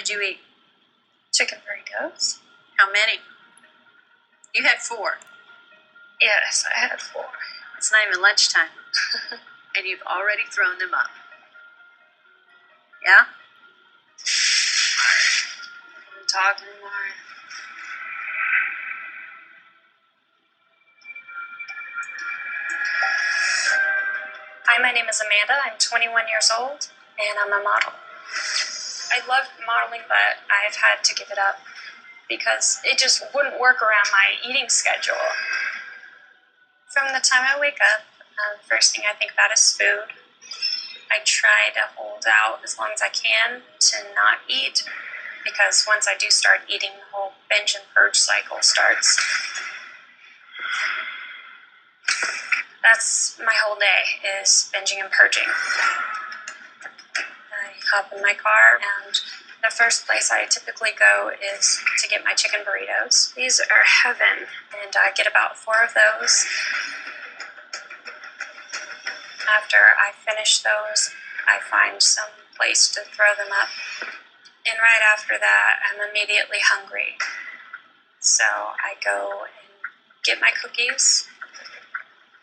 did you eat? Chicken burritos. How many? You had 4. Yes, I had 4. It's not even lunchtime. And you've already thrown them up. Yeah? Don't talk anymore. Hi, my name is Amanda. I'm 21 years old, and I'm a model. I loved modeling, but I've had to give it up because it just wouldn't work around my eating schedule. From the time I wake up, the first thing I think about is food. I try to hold out as long as I can to not eat, because once I do start eating, the whole binge and purge cycle starts. That's my whole day, is binging and purging. I hop in my car, and the first place I typically go is to get my chicken burritos. These are heaven, and I get about 4 of those. After I finish those, I find some place to throw them up. And right after that, I'm immediately hungry. So I go and get my cookies.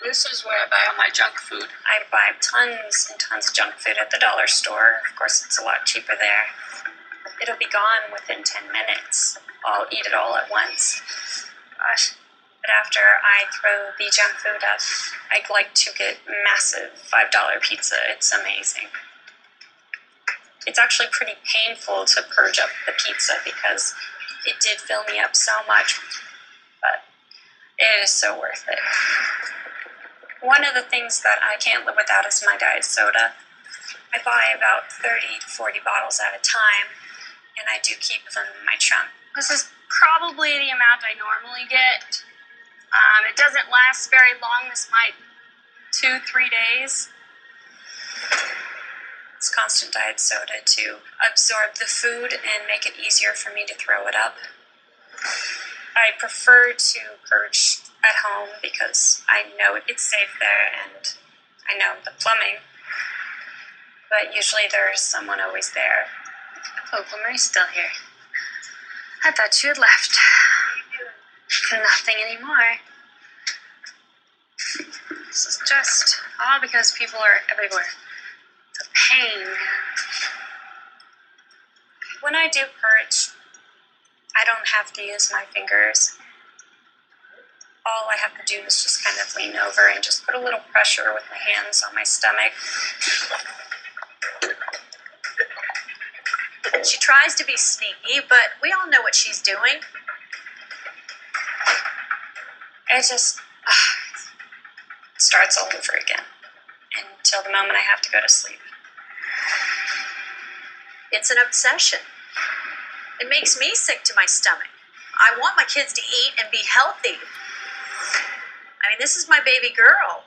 This is where I buy all my junk food. I buy tons and tons of junk food at the dollar store. Of course, it's a lot cheaper there. It'll be gone within 10 minutes. I'll eat it all at once. Gosh. But after I throw the junk food up, I'd like to get massive $5 pizza. It's amazing. It's actually pretty painful to purge up the pizza because it did fill me up so much, but it is so worth it. One of the things that I can't live without is my diet soda. I buy about 30 to 40 bottles at a time, and I do keep them in my trunk. This is probably the amount I normally get. It doesn't last very long. This might 2-3 days. It's constant diet soda to absorb the food and make it easier for me to throw it up. I prefer to purge at home because I know it's safe there and I know the plumbing. But usually there's someone always there. Oh, Mary's still here. I thought you had left. Nothing anymore. This is just all because people are everywhere. It's a pain. When I do purge, I don't have to use my fingers. All I have to do is just kind of lean over and just put a little pressure with my hands on my stomach. She tries to be sneaky, but we all know what she's doing. It just starts all over again until the moment I have to go to sleep. It's an obsession. It makes me sick to my stomach. I want my kids to eat and be healthy. I mean, this is my baby girl.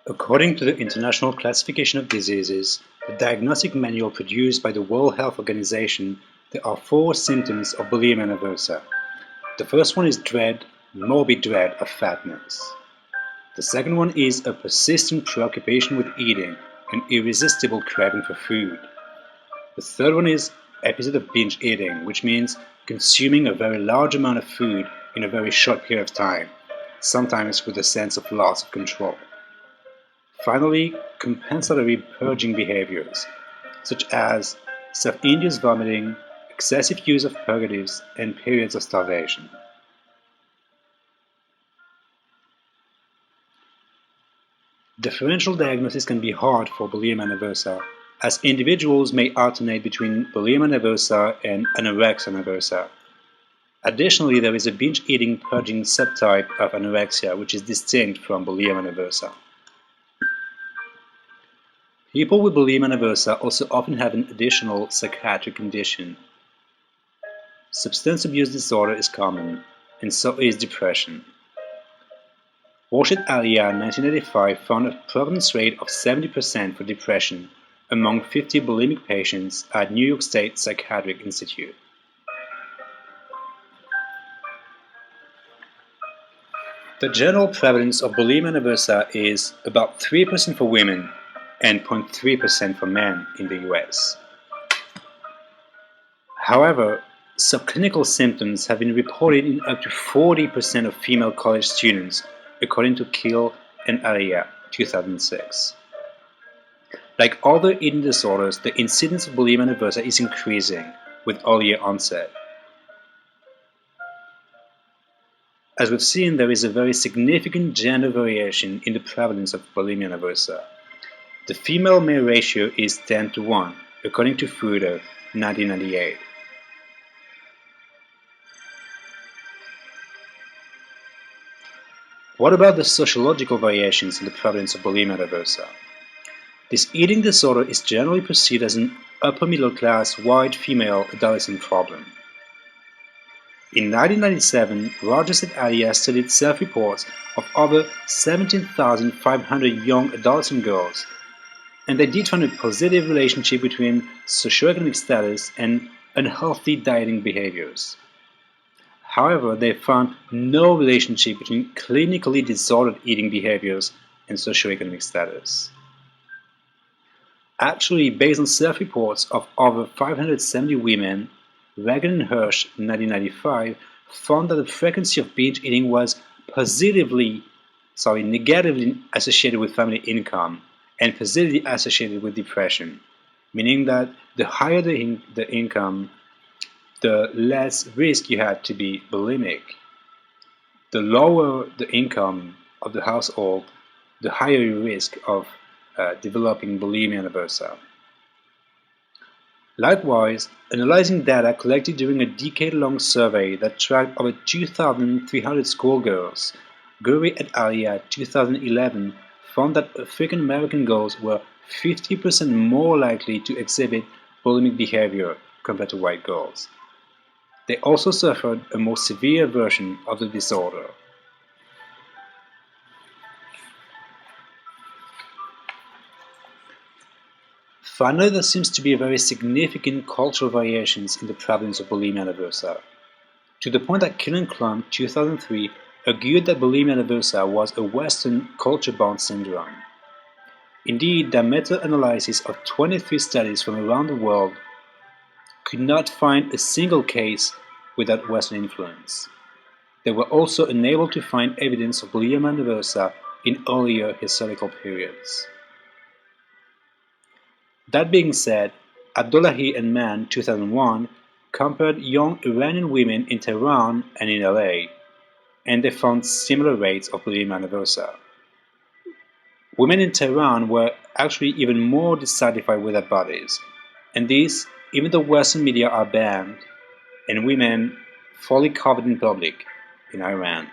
According to the International Classification of Diseases, the diagnostic manual produced by the World Health Organization, there are 4 symptoms of bulimia nervosa. The first one is dread, morbid dread of fatness. The second one is a persistent preoccupation with eating, an irresistible craving for food. The third one is episode of binge eating, which means consuming a very large amount of food in a very short period of time, sometimes with a sense of loss of control. Finally, compensatory purging behaviors, such as self-induced vomiting, excessive use of purgatives, and periods of starvation. Differential diagnosis can be hard for bulimia nervosa, as individuals may alternate between bulimia nervosa and anorexia nervosa. Additionally, there is a binge eating purging subtype of anorexia which is distinct from bulimia nervosa. People with bulimia nervosa also often have an additional psychiatric condition. Substance abuse disorder is common, and so is depression. Walsh et al. In 1985 found a prevalence rate of 70% for depression among 50 bulimic patients at New York State Psychiatric Institute. The general prevalence of bulimia nervosa is about 3% for women and 0.3% for men in the US. However, subclinical symptoms have been reported in up to 40% of female college students, according to Kiel and Alia, 2006. Like other eating disorders, the incidence of bulimia nervosa is increasing with earlier onset. As we've seen, there is a very significant gender variation in the prevalence of bulimia nervosa. The female-male ratio is 10:1, according to Fruder, 1998. What about the sociological variations in the prevalence of bulimia nervosa? This eating disorder is generally perceived as an upper-middle-class, white female adolescent problem. In 1997, Rogers et al. Studied self-reports of over 17,500 young adolescent girls, and they did find a positive relationship between socioeconomic status and unhealthy dieting behaviors. However, they found no relationship between clinically disordered eating behaviors and socioeconomic status. Actually, based on self-reports of over 570 women, Wagon and Hirsch, 1995, found that the frequency of binge eating was negatively associated with family income and positively associated with depression, meaning that the higher the income, the less risk you had to be bulimic. The lower the income of the household, the higher your risk of developing bulimia nervosa. Likewise, analyzing data collected during a decade-long survey that tracked over 2,300 schoolgirls, Gurry et al. 2011 found that African American girls were 50% more likely to exhibit bulimic behavior compared to white girls. They also suffered a more severe version of the disorder. Finally, there seems to be very significant cultural variations in the prevalence of bulimia nervosa, to the point that Killen-Klum, 2003, argued that bulimia nervosa was a Western culture-bound syndrome. Indeed, their meta-analysis of 23 studies from around the world could not find a single case without Western influence. They were also unable to find evidence of bulimia nervosa in earlier historical periods. That being said, Abdullahi and Mann, 2001, compared young Iranian women in Tehran and in LA, and they found similar rates of bulimia nervosa. Women in Tehran were actually even more dissatisfied with their bodies, and this even though Western media are banned and women fully covered in public in Iran.